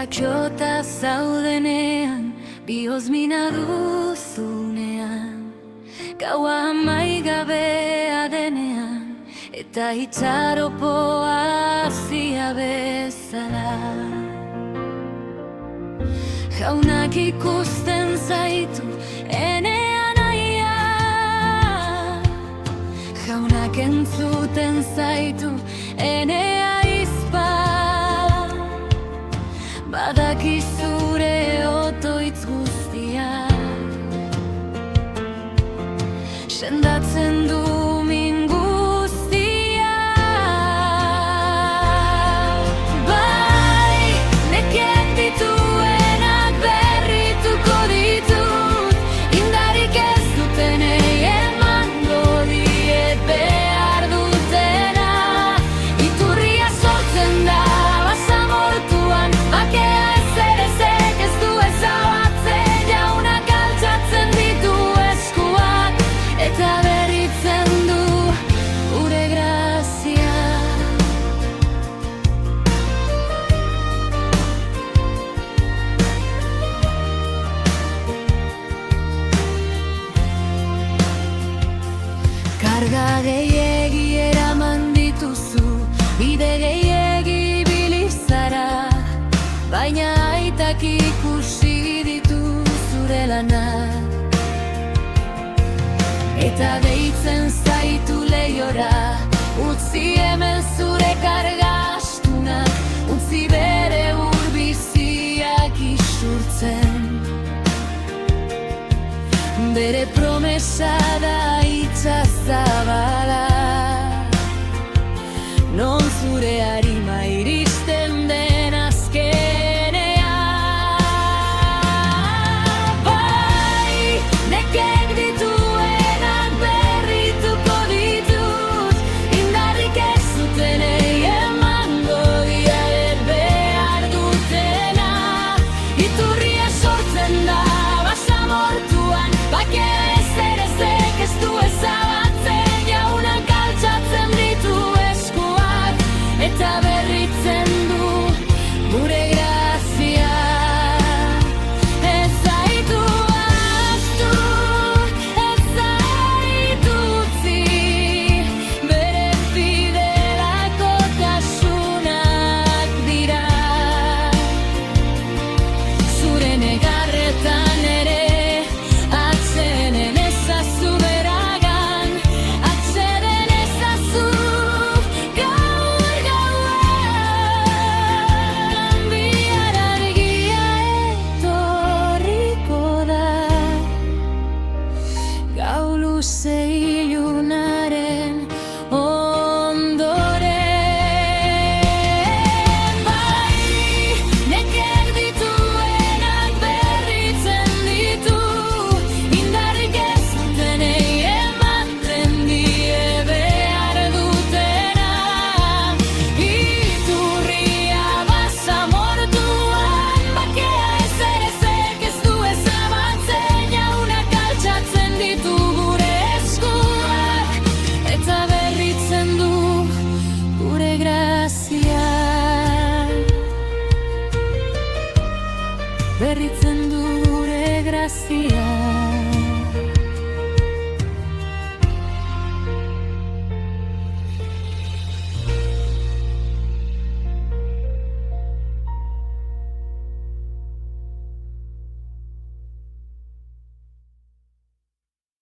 Haizak jota zaudenean, bihozmina duzunean, gaua amaigabea denean, eta itxaropoa zia bezala. Jaunak ikusten zaitu enean aia, jaunak entzuten zaitu enea izpa, badakizure otoitz guztiak sendatzen du min guztia. Bai, nekek dituenak berrituko ditut, indarik ez dutenei emango diet behar dutena. Iturria sortzen da basamortuan, bakea ezerezek ez du ezabatzen, jaunak altxatzen ditu eskuak, eta berritzen du gure grazia. Karga gehiegi eraman dituzu, bide gehiegi bilizara, baina aitak ikusi ditu zure lanak, eta deitzen zaitu lehiora. Utzi hemen zure kargastunak, utzi bere urbiziak isurtzen. Bere promesa da itxazabala, non zure arima iristen den azkenean. Bai, nekek dituenak berrituko ditut, indarrik ez dutenei emango diet behar dutena. Iturria sortzen da basamortuan, bakea ezerezek ez du ezabatzen, jaunak altxatzen ditu eskuak, eta berritzen du gure grazia. Ez zaitu ahaztu, ez zaitu utzi, bere fidelakotasunak dira. Zure negarretan ere atseden ezazu beragan, atseden ezazu gaur gauan. Bihar argia etorriko da, gau luze ilunaren ondoren. Bai, nekek dituenak berritzen ditu, indarrik ez dutenei ematen die behar dutena. Iturria basamortuan, bakea ezerezek ez du ezabatzen, jaunak altxatzen ditu gure eskuak, eta berritzen du gure grazia. Berritzen du gure grazia.